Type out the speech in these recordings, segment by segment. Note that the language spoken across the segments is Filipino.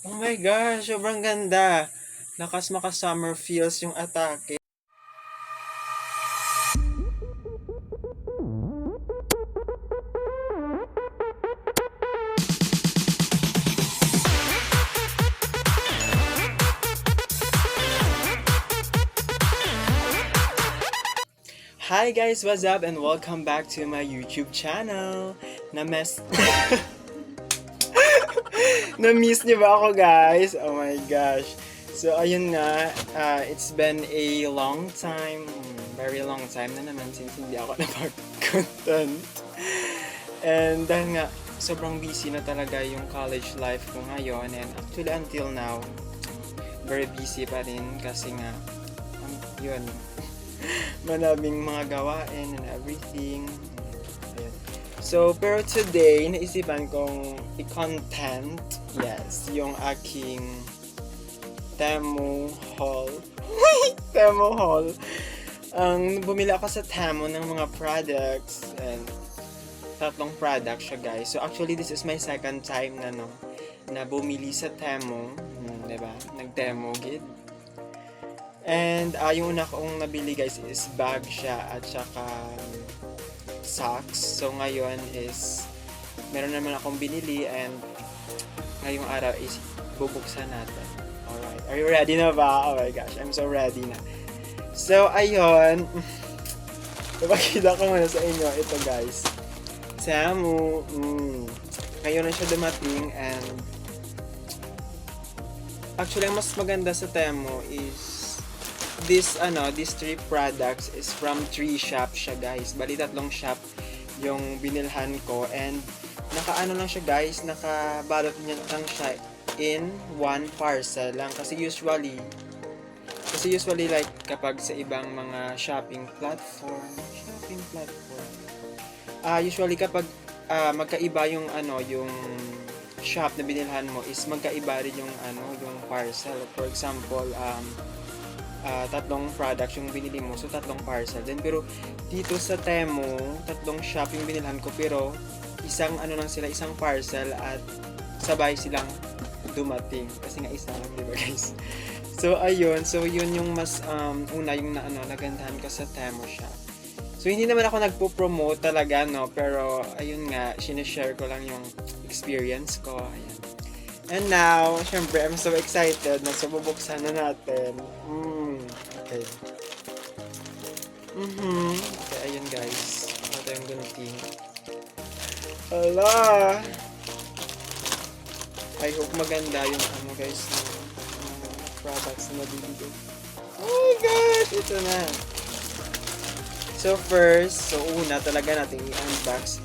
Oh my gosh, sobrang ganda. Lakas maka-summer feels yung atake. Hi guys, what's up and welcome back to my YouTube channel. Na-miss niyo ba ako guys? Oh my gosh. So ayun nga, it's been a long time, very long time na naman since hindi ako napag-content. And dahil nga, sobrang busy na talaga yung college life ko ngayon and actually until now, very busy pa rin kasi nga, yun, maraming mga gawain and everything. Ayun. So, pero today, naisipan kong i-content, yes, yung aking Temu haul. Temu haul. Bumili ako sa Temu ng mga products and tatlong products siya guys. So actually this is my second time na bumili sa Temu, 'di ba? Nag-Temu gid. And yung una kong nabili guys is bag siya at saka socks. So ngayon is meron naman akong binili and ngayong araw is bubuksan natin. Alright. Are you ready na ba? Oh my gosh, I'm so ready na. So ayun. Ipakita ko muna sa inyo ito guys. Temu. Ngayon na siya dumating and actually ang mas maganda sa Temu is these three products is from 3 shops siya guys. Bali tatlong shop yung binilhan ko and nakaano lang siya guys, nakabalot niya lang siya in one parcel lang kasi usually like kapag sa ibang mga shopping platform usually kapag magkaiba yung yung shop na binilhan mo is magkaiba rin yung yung parcel. For example, tatlong products yung binili mo, so tatlong parcel. Then pero dito sa Temu, tatlong shop yung binilhan ko pero isang isang parcel at sabay silang dumating kasi nga isa lang, di ba guys? So ayun, so yun yung mas una yung nagandahan ko sa Temu shop. So hindi naman ako nagpo-promote talaga pero ayun nga, sinishare ko lang yung experience ko. Ayan. And now, syempre I'm so excited na bubuksan na natin. Okay. Okay, ayun guys. Ito yung gunting. Hala! I hope maganda yung guys products na nabibigay. Oh my gosh! Ito na. So first, una talaga natin i-unbox.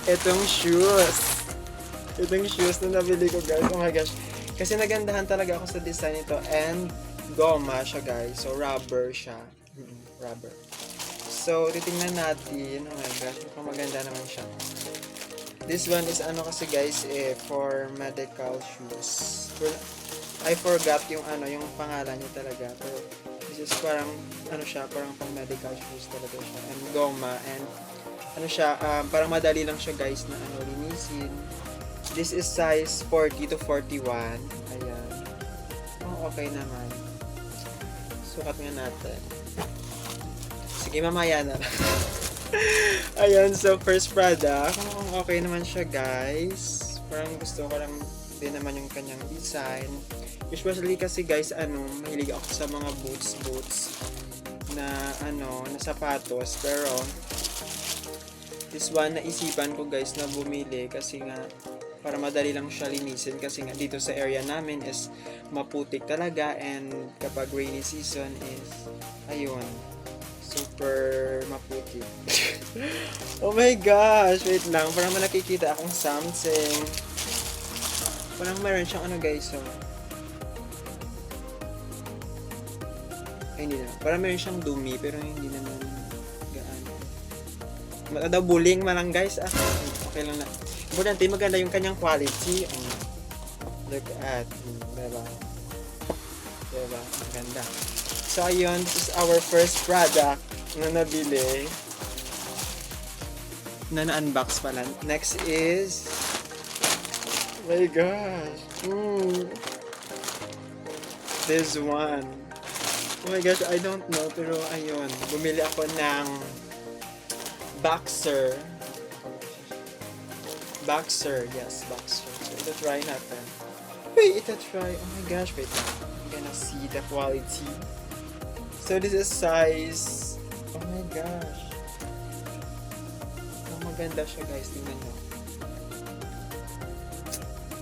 Itong shoes. Itong shoes na nabili ko guys. Oh my gosh. Kasi nagandahan talaga ako sa design nito and goma siya guys. So rubber siya. Rubber. So, titingnan natin. Oh my gosh, mukhang maganda naman siya. This one is kasi guys, for medical shoes. I forgot yung yung pangalan niya talaga. Pero this is parang siya, parang pang medical shoes talaga siya. And goma and siya, parang madali lang siya guys na linisin. This is size 40 to 41. Ayan. Oh, okay naman. Sukat nga natin. Sige, mamaya na lang. Ayun, so first product. Okay naman siya, guys. Parang gusto ko lang din naman yung kanyang design. Usually kasi guys, mahilig ako sa mga boots na na sapatos. Pero this one, naisipan ko guys na bumili kasi nga para madali lang siya linisin kasi nga dito sa area namin is maputik talaga and kapag rainy season is ayun, super maputik. Oh my gosh, wait lang, parang nakikita akong something. Parang meron siyang guys, ay hindi na, parang meron siyang dumi pero hindi naman gaano. Madabuling man lang guys, okay lang na. Importante, maganda yung kanyang quality. Look at, diba? Maganda. So, ayun, this is our first product na nabili. na na-unbox pala. Next is, oh my gosh. This one. Oh my gosh, I don't know, pero ayun. Bumili ako ng Boxer. Boxer, yes, Boxer. So, ito try natin. Wait, ito try. Oh my gosh, wait. I'm gonna see the quality. So, this is size. Oh my gosh. Oh, maganda siya, guys. Tingnan nyo.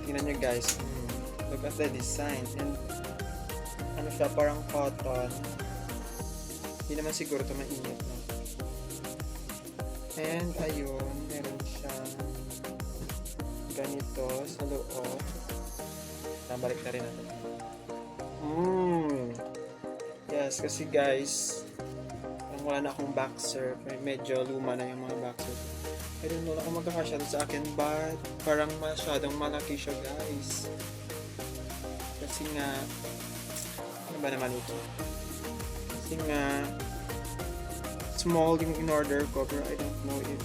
Tingnan nyo, guys. Look at the design. And, ano siya, parang cotton. Hindi naman siguro ito mainit, no? And, ayun, meron siyang ganito sa loob. Nabalik na rin natin. Yes, kasi guys, parang wala na akong boxer. Medyo luma na yung mga boxer. I don't know kung magkakasya sa akin, but parang masyadong malaki siya, guys. Kasi nga, ano ba naman ito? Kasi nga, small yung in-order ko, pero I don't know if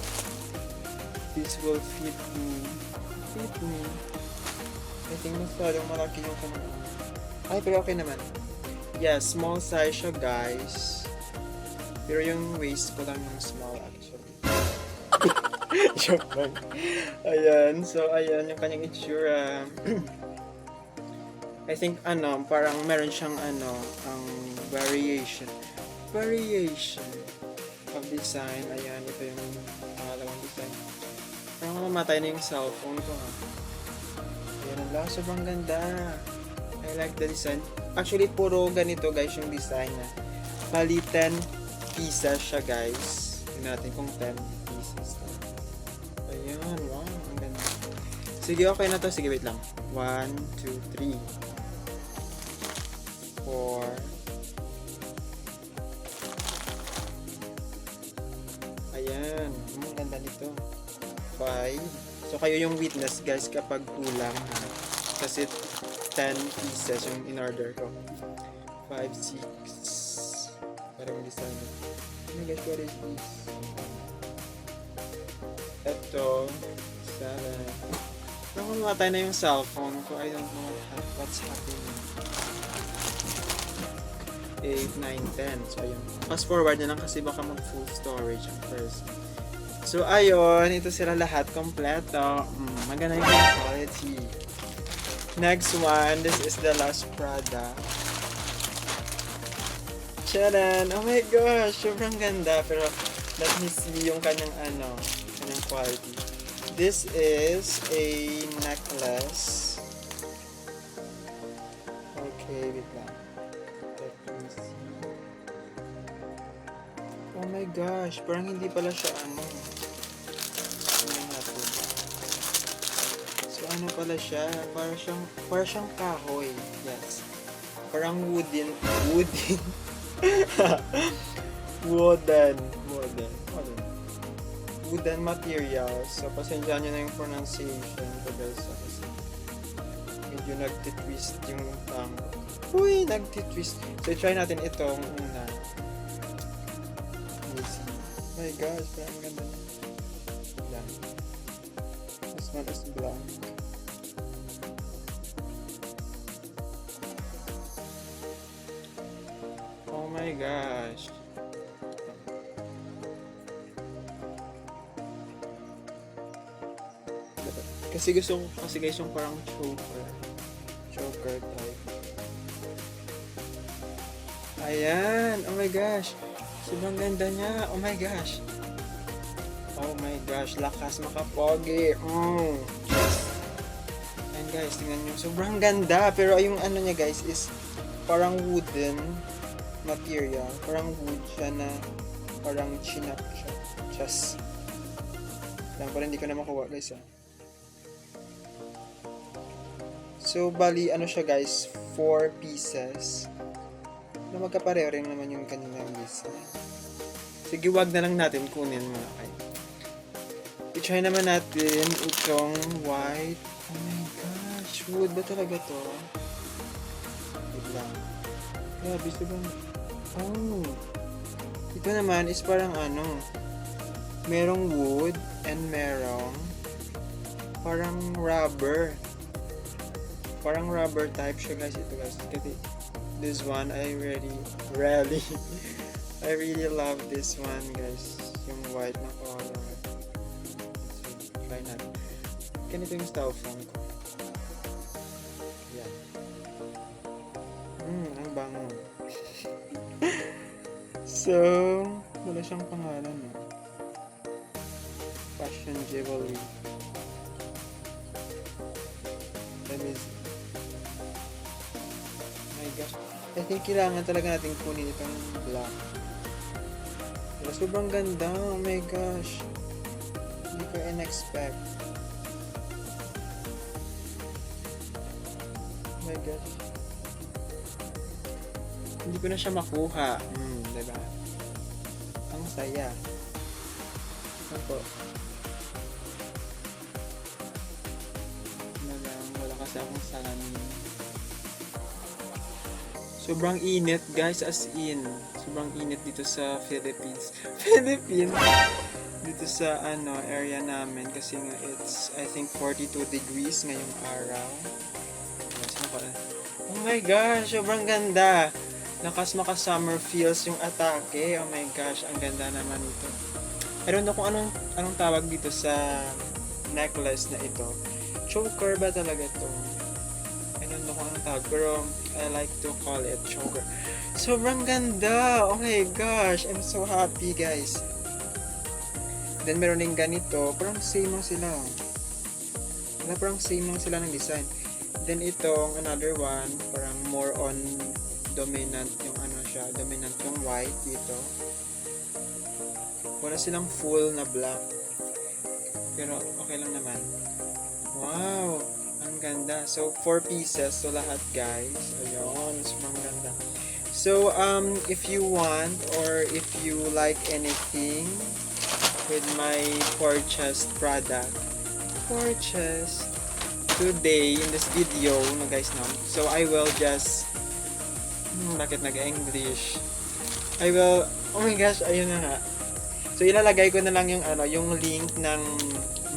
this will fit me. I think masyadong malaki yung kanina. Ay, pero okay naman. Yes, small size siya, guys. Pero yung waist ko lang yung small, actually. Joke lang. Ayan, so ayan yung kanyang itsura. I think, parang meron siyang, ang variation of design. Ayan, ito yung pangalawang design. Parang mamatay na yung cellphone ko, ha. Ayan, ang sobrang ganda. I like the design. Actually, puro ganito, guys, yung design na. Bali, 10 pieces siya, guys. Tingnan natin kung 10 pieces. Ayan, wow, ang ganda. Sige, okay na to. Sige, wait lang. 1, 2, 3, 4. Ayan, ang ganda nito. 5. So, kayo yung witness, guys, kapag kulang, ha. Kasi 10 pieces yung in-order ko. 5, 6. Parang design. Oh my gosh, what is this? Ito. 7. Parang mamatay na yung cellphone ko. I don't know what's happening. 8, 9, 10. So, ayun. Fast forward na lang kasi baka mag-full storage ang first. So, ayun. Ito sila lahat. Kompleto. Maganda yung quality. Next one. This is the last product. Charan! Oh my gosh! Sobrang ganda. Pero, let me see yung kanyang kanyang quality. This is a necklace. Okay, wait lang. Let me see. Oh my gosh! Parang hindi pala siya ano pala siya? Para siyang kahoy. Yes. Parang wooden materials. So, pasensya nyo na yung pronunciation ko, guys. Kasi medyo nagtitwist yung tango. Uy, nagtitwist. So, try natin itong una. Easy. Oh my gosh, parang ganda. Blank. This one is blank. Oh my gosh. Kasi gusto ko guys yung parang choker type. Ayan, oh my gosh. Sobrang ganda niya. Oh my gosh. Oh my gosh, lakas makapogi. Ayan guys, tingnan nyo. Sobrang ganda. Pero yung niya guys is parang wooden material. Parang wood siya na parang chinap siya. Just lang, parang hindi ko na makuha guys So, bali, siya guys, 4 pieces. Na magkapareho rin naman yung kanilang design. Sige, wag na lang natin kunin muna kayo. I-try naman natin itong white. Oh my gosh, wood ba talaga to? Wait lang. Grabe, sobrang... Oh. Ito naman is parang merong wood and merong parang rubber. Parang rubber type siya guys. Ito guys. Kasi this one I really I really love this one guys. Yung white na color. So, try natin. Ganito yung styrofoam ko. Yan. Ang bango. So, wala siyang pangalan. Fashion jewelry. That is, oh my gosh. I think kailangan talaga natin kunin itong black. Pero sobrang ganda. Oh my gosh. Hindi ko in-expect. Oh my gosh. Hindi ko na siya makuha. Diba? Ang saya. Ako. Wala kasi akong salamin. Sobrang init guys, as in. Sobrang init dito sa Philippines. Dito sa area namin kasi nga it's I think 42 degrees ngayong araw. Oh my gosh, sobrang ganda. Lakas maka-summer feels yung atake. Oh my gosh, ang ganda naman ito. I don't know kung anong tawag dito sa necklace na ito. Choker ba talaga ito? I don't know kung anong tawag, pero I like to call it choker. Sobrang ganda! Oh my gosh, I'm so happy guys. Then meron din ganito, parang same lang sila. Parang same lang sila ng design. Then itong another one, parang more on dominant yung dominant yung white dito. Wala silang full na black. Pero okay lang naman. Wow! Ang ganda. So, 4 pieces. So, lahat guys. Ayun. Sobrang ganda. So, if you want or if you like anything with my purchased product, today in this video, no guys, no? So, I will just bakit nag-English? Oh my gosh, ayun na nga. So, ilalagay ko na lang yung link ng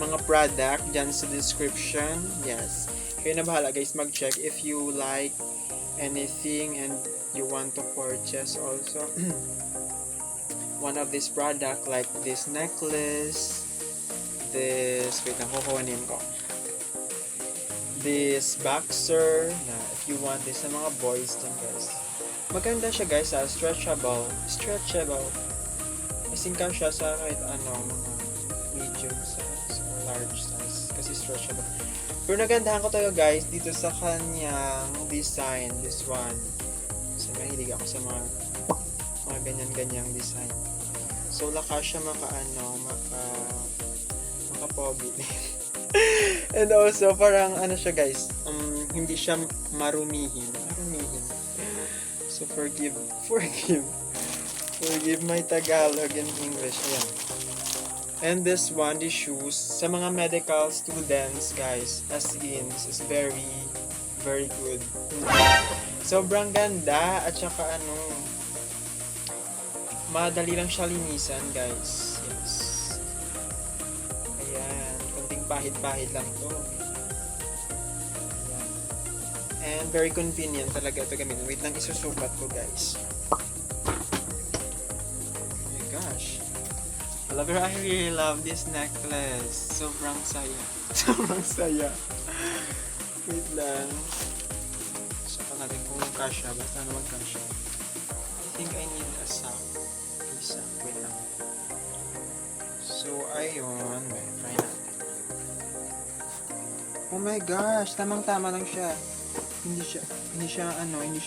mga product dyan sa description. Yes. Kayo na bahala guys, mag-check if you like anything and you want to purchase also one of this product like this necklace, this, wait lang, kukunin ko. This boxer, na if you want this sa mga boys dyan guys. Maganda siya guys, stretchable. Masingkaw siya sa kahit mga medium size or large size kasi stretchable. Pero nagandahan ko talaga guys dito sa kanyang design, this one. Kasi mahilig ako sa mga ganyan-ganyang design. So lakas siya maka-pogi. And also parang siya guys, hindi siya marumihin. So forgive my Tagalog and English. Ayan. And this one, the shoes, sa mga medical students, guys, as in, this is very, very good. Sobrang ganda, at saka madali lang siya linisan, guys. Yes. Ayan, kunting pahid-pahid lang to. And very convenient talaga ito gamitin. Wait lang, isusukat ko guys. Oh my gosh. I really love this necklace. Sobrang saya. Wait lang. Saka natin kung kasha. Basta naman kasha. I think I need a sack. Wait lang. So, ayun. Try natin. Oh my gosh. Tamang-tama lang siya. Hindi siya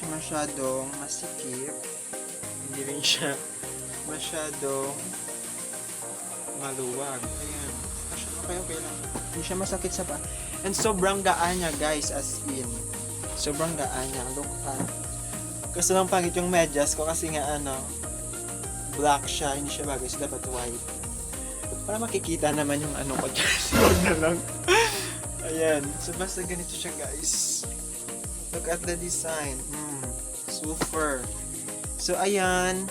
masyadong masikip. Hindi rin siya masyadong maluwag. Ayan. Okay lang. Hindi siya masakit sa paa. And sobrang gaan niya guys, as in. Sobrang gaan niya. Look at. Kasi lang pangit yung medyas ko kasi nga black siya. Hindi siya bagay. So dapat white. Para makikita naman yung ko dyan. Huwag na lang. Ayan. So basta ganito siya guys. Look at the design. Super. So, ayan.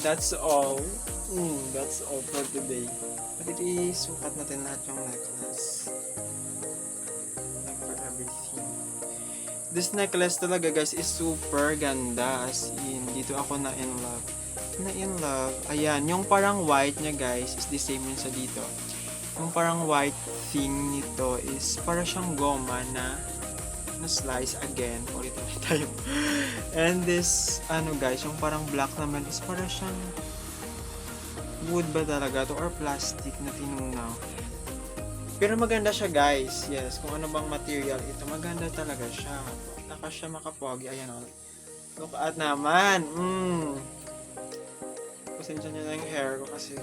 That's all. That's all for today. Pwede isukat natin lahat yung necklace. Like for everything. This necklace talaga guys is super ganda. As in, dito ako na in love. Ayan, yung parang white niya guys is the same yun sa dito. Yung parang white thing nito is para siyang goma na slice again. Ulit tayo. And this, guys, yung parang black naman is para siyang wood ba talaga to or plastic na tinunaw. Pero maganda siya guys. Yes, kung ano bang material ito, maganda talaga siya. Naka siya makapogi. Ayan o. Look at naman. Pasensya niyo na yung hair ko kasi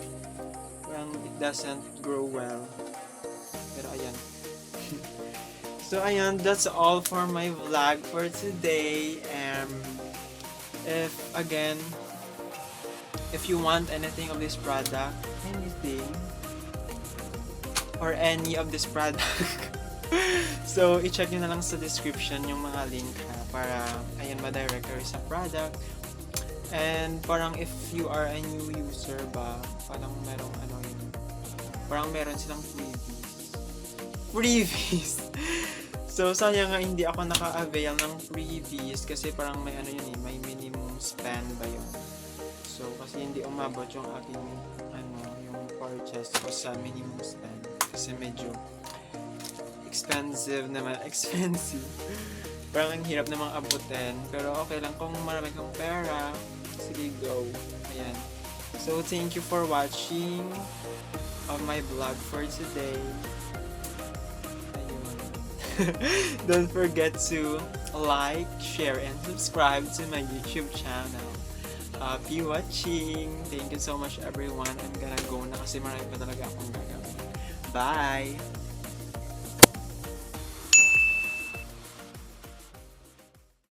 parang it doesn't grow well. Pero ayan. So ayan, that's all for my vlog for today. If you want anything of this product, or any of this product, so i-check nyo na lang sa description yung mga link ha, para ayan ma-direct kayo sa product. And parang if you are a new user ba, parang meron silang freebies. So sayang nga hindi ako naka-avail ng freebies kasi parang may may minimum spend ba yun. So kasi hindi umabot yung aking yung purchase ko sa minimum spend kasi medyo expensive. Parang ang hirap namang abutin, pero okay lang kung marami kang pera. Sige, go. Ayan. So, thank you for watching my vlog for today. Ayun. Don't forget to like, share, and subscribe to my YouTube channel. Happy watching! Thank you so much everyone. I'm gonna go na kasi marami pa talaga akong gagawin. Bye!